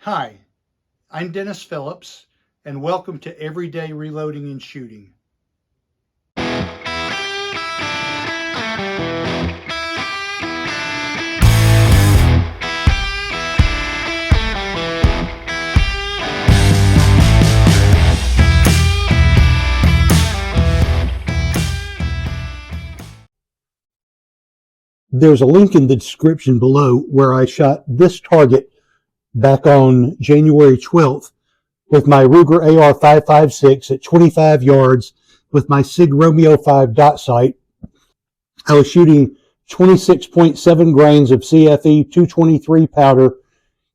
Hi, I'm Dennis Phillips, and welcome to Everyday Reloading and Shooting. There's a link in the description below where I shot this target back on January 12th with my Ruger AR-556 at 25 yards with my SIG Romeo 5 dot sight. I was shooting 26.7 grains of CFE223 powder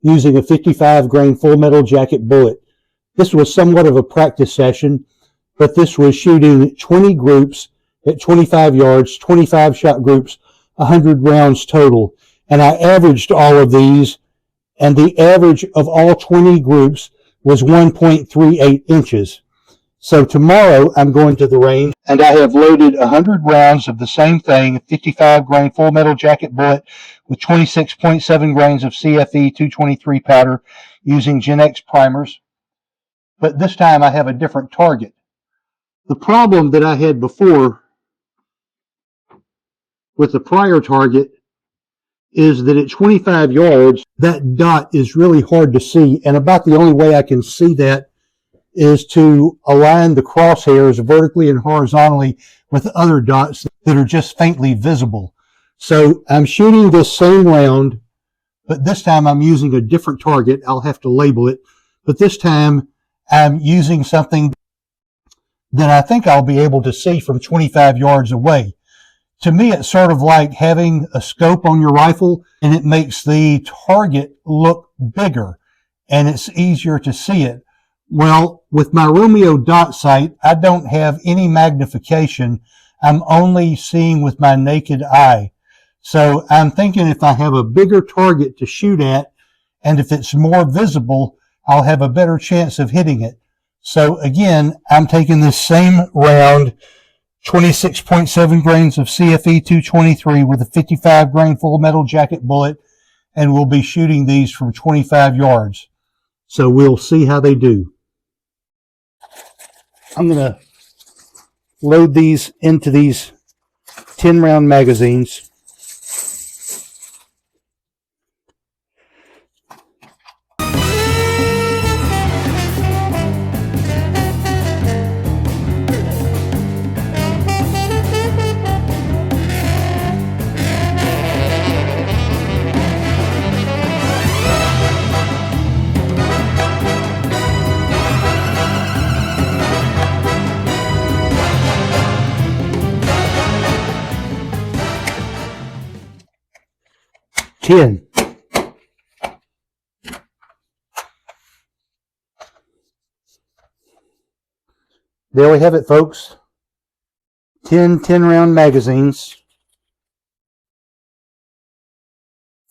using a 55 grain full metal jacket bullet. This was somewhat of a practice session, but this was shooting 20 groups at 25 yards, 25 shot groups, 100 rounds total. And I averaged all of these, and the average of all 20 groups was 1.38 inches. So tomorrow I'm going to the range, and I have loaded 100 rounds of the same thing, 55 grain full metal jacket bullet with 26.7 grains of CFE 223 powder using Gen X primers. But this time I have a different target. The problem that I had before with the prior target is that at 25 yards, that dot is really hard to see, and about the only way I can see that is to align the crosshairs vertically and horizontally with other dots that are just faintly visible. So I'm shooting this same round, but this time I'm using a different target. I'll have to label it, but this time I'm using something that I think I'll be able to see from 25 yards away. To me, it's sort of like having a scope on your rifle, and it makes the target look bigger and it's easier to see it. Well, with my Romeo dot sight, I don't have any magnification. I'm only seeing with my naked eye. So I'm thinking if I have a bigger target to shoot at, and if it's more visible, I'll have a better chance of hitting it. So again, I'm taking this same round, 26.7 grains of CFE 223 with a 55 grain full metal jacket bullet, and we'll be shooting these from 25 yards. So we'll see how they do. I'm going to load these into these 10 round magazines. There we have it, folks. 10 round magazines.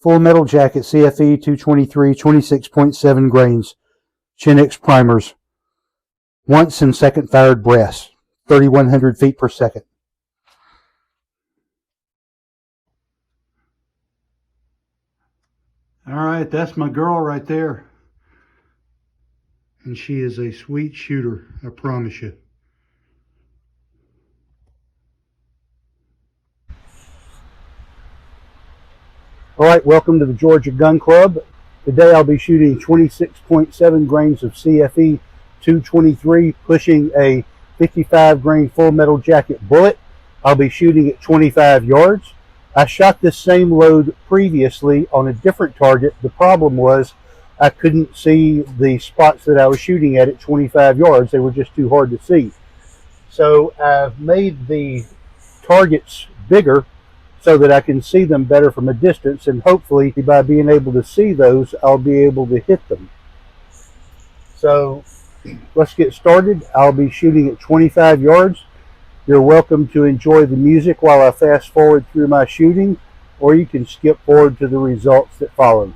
Full metal jacket, CFE 223, 26.7 grains. Gen X primers. Once and second fired brass. 3,100 feet per second. All right, that's my girl right there. And she is a sweet shooter, I promise you. All right, welcome to the Georgia Gun Club. Today I'll be shooting 26.7 grains of CFE 223, pushing a 55 grain full metal jacket bullet. I'll be shooting at 25 yards. I shot this same load previously on a different target. The problem was I couldn't see the spots that I was shooting at 25 yards. They were just too hard to see. So I've made the targets bigger so that I can see them better from a distance, and hopefully by being able to see those, I'll be able to hit them. So let's get started. I'll be shooting at 25 yards. You're welcome to enjoy the music while I fast forward through my shooting, or you can skip forward to the results that follow.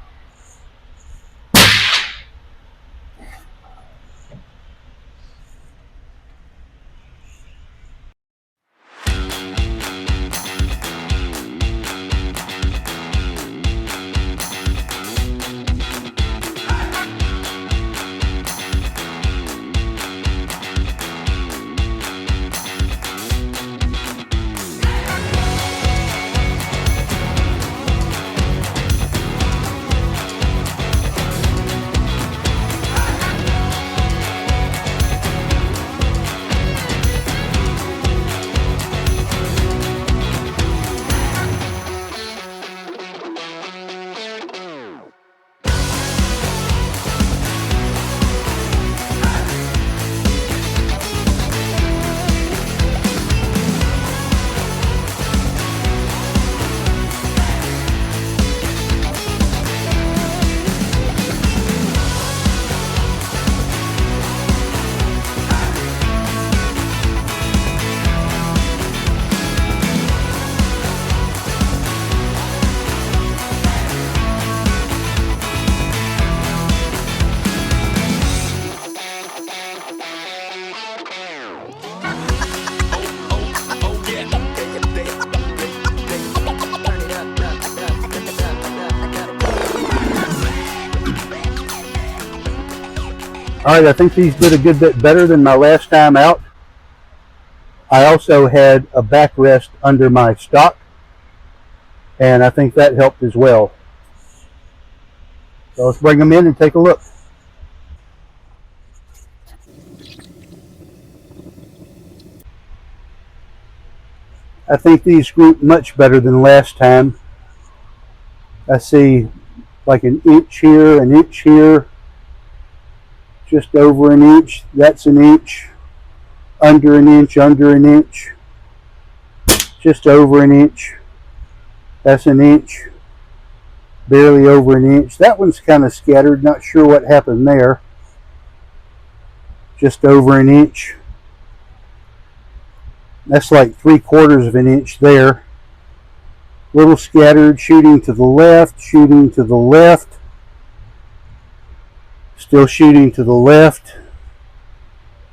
All right, I think these did a good bit better than my last time out. I also had a backrest under my stock, and I think that helped as well. So let's bring them in and take a look. I think these group much better than last time. I see like an inch here, just over an inch, that's an inch, under an inch, just over an inch, that's an inch, barely over an inch. That one's kind of scattered, not sure what happened there. Just over an inch. That's like 3/4 of an inch there. Little scattered, shooting to the left, still shooting to the left,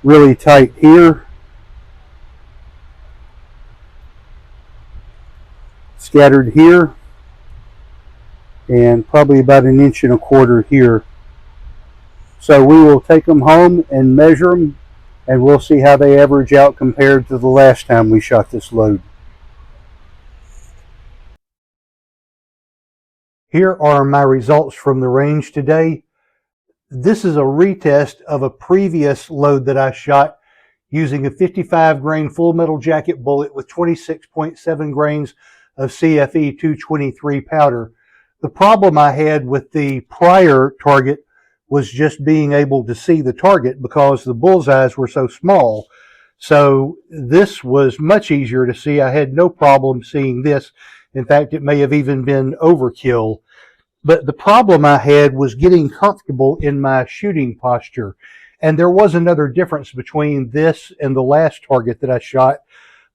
really tight here, scattered here, and probably about 1.25 inches here. So we will take them home and measure them, and we'll see how they average out compared to the last time we shot this load. Here are my results from the range today. This is a retest of a previous load that I shot using a 55 grain full metal jacket bullet with 26.7 grains of CFE223 powder. The problem I had with the prior target was just being able to see the target because the bullseyes were so small. So this was much easier to see. I had no problem seeing this. In fact, it may have even been overkill. But the problem I had was getting comfortable in my shooting posture. And there was another difference between this and the last target that I shot.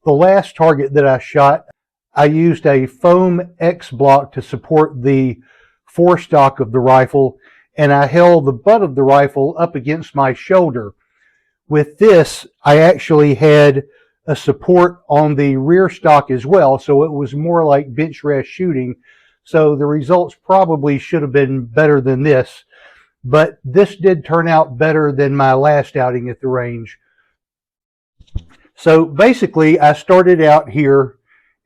The last target that I shot, I used a foam X block to support the forestock of the rifle, and I held the butt of the rifle up against my shoulder. With this, I actually had a support on the rear stock as well, so it was more like bench rest shooting. So the results probably should have been better than this, but this did turn out better than my last outing at the range. So basically, I started out here,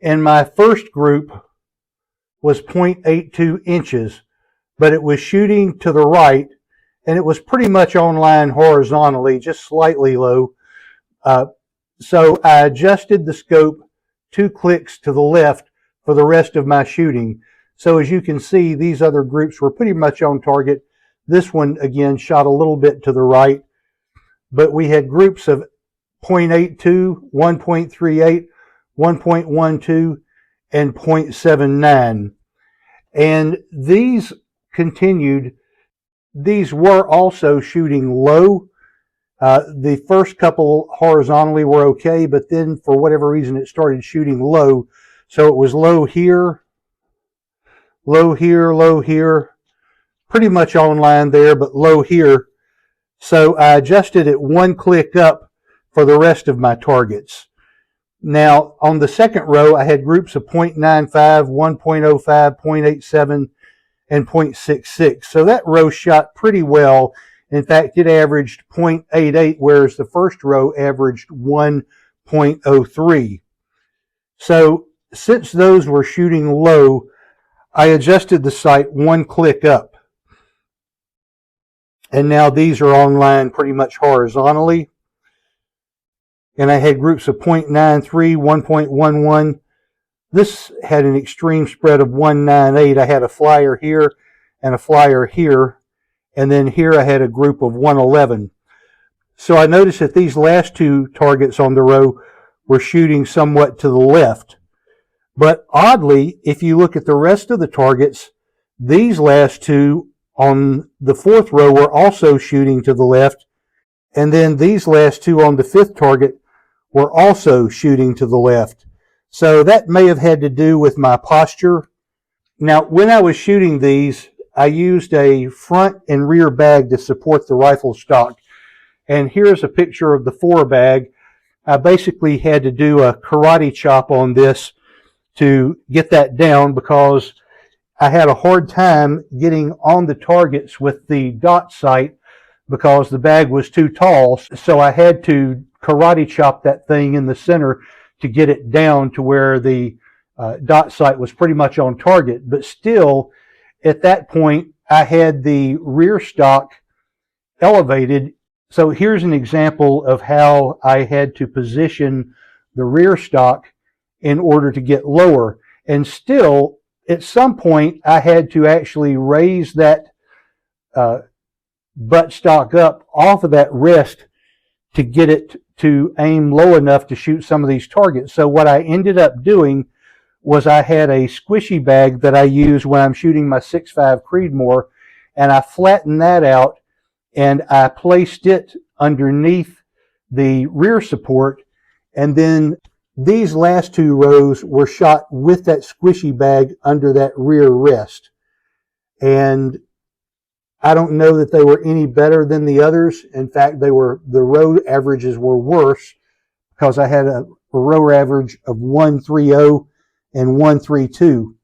and my first group was 0.82 inches, but it was shooting to the right, and it was pretty much on line horizontally, just slightly low. So I adjusted the scope 2 clicks to the left for the rest of my shooting. So as you can see, these other groups were pretty much on target. This one, again, shot a little bit to the right, but we had groups of 0.82, 1.38, 1.12, and 0.79. And these continued. These were also shooting low. The first couple horizontally were okay, but then for whatever reason it started shooting low. So it was low here, low here, low here, pretty much on line there, but low here. So I adjusted it 1 click up for the rest of my targets. Now, on the second row, I had groups of 0.95, 1.05, 0.87, and 0.66. So that row shot pretty well. In fact, it averaged 0.88, whereas the first row averaged 1.03. So since those were shooting low, I adjusted the sight 1 click up. And now these are on line pretty much horizontally. And I had groups of 0.93, 1.11. This had an extreme spread of 198. I had a flyer here and a flyer here. And then here I had a group of 111. So I noticed that these last two targets on the row were shooting somewhat to the left. But oddly, if you look at the rest of the targets, these last two on the fourth row were also shooting to the left. And then these last two on the fifth target were also shooting to the left. So that may have had to do with my posture. Now, when I was shooting these, I used a front and rear bag to support the rifle stock. And here's a picture of the fore bag. I basically had to do a karate chop on this to get that down because I had a hard time getting on the targets with the dot sight because the bag was too tall. So I had to karate chop that thing in the center to get it down to where the dot sight was pretty much on target. But still, at that point, I had the rear stock elevated. So here's an example of how I had to position the rear stock in order to get lower. And still, at some point, I had to actually raise that butt stock up off of that wrist to get it to aim low enough to shoot some of these targets. So what I ended up doing was I had a squishy bag that I use when I'm shooting my 6.5 Creedmoor, and I flattened that out and I placed it underneath the rear support, and then these last two rows were shot with that squishy bag under that rear rest. And I don't know that they were any better than the others. In fact, the row averages were worse because I had a row average of 130 and 132.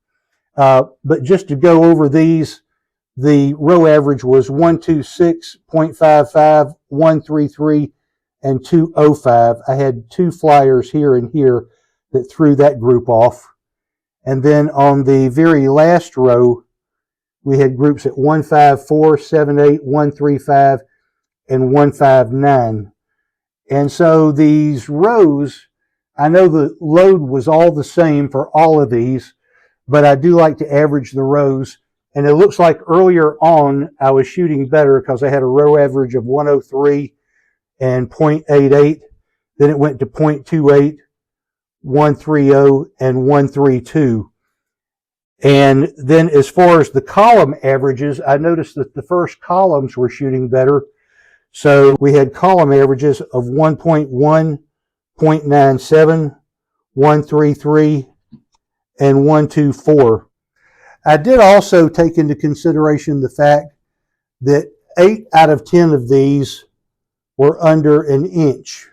But just to go over these, the row average was 126.55, 133, and 205. I had two flyers here and here that threw that group off. And then on the very last row, we had groups at 154, 78, 135, and 159. And so these rows, I know the load was all the same for all of these, but I do like to average the rows. And it looks like earlier on I was shooting better because I had a row average of 103 and 0.88. Then it went to 0.28, 130, and 132. And then as far as the column averages, I noticed that the first columns were shooting better. So we had column averages of 1.1, 0.97, 133, and 124. I did also take into consideration the fact that 8 out of 10 of these were under an inch.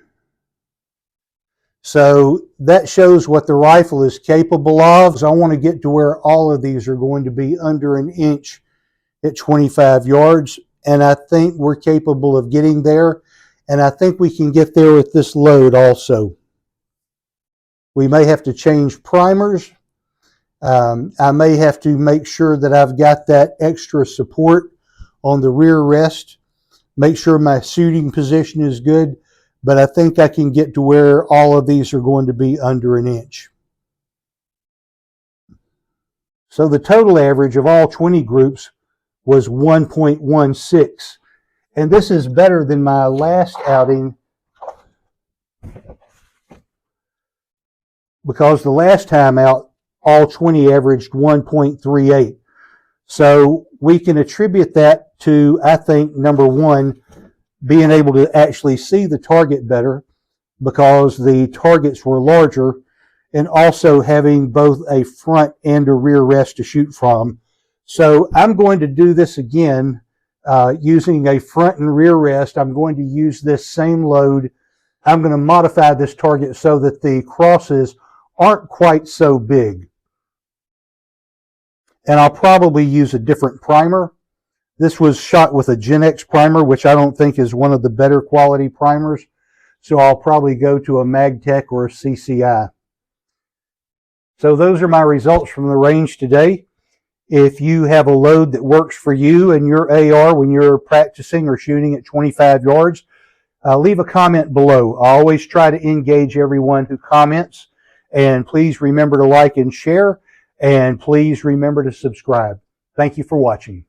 So that shows what the rifle is capable of. So I want to get to where all of these are going to be under an inch at 25 yards. And I think we're capable of getting there. And I think we can get there with this load also. We may have to change primers. I may have to make sure that I've got that extra support on the rear rest. Make sure my shooting position is good. But I think I can get to where all of these are going to be under an inch. So the total average of all 20 groups was 1.16. And this is better than my last outing because the last time out, all 20 averaged 1.38. So we can attribute that to, I think, number one, being able to actually see the target better because the targets were larger, and also having both a front and a rear rest to shoot from. So I'm going to do this again using a front and rear rest. I'm going to use this same load. I'm going to modify this target so that the crosses aren't quite so big. And I'll probably use a different primer. This was shot with a Gen X primer, which I don't think is one of the better quality primers. So I'll probably go to a Magtech or a CCI. So those are my results from the range today. If you have a load that works for you and your AR when you're practicing or shooting at 25 yards, leave a comment below. I always try to engage everyone who comments. And please remember to like and share. And please remember to subscribe. Thank you for watching.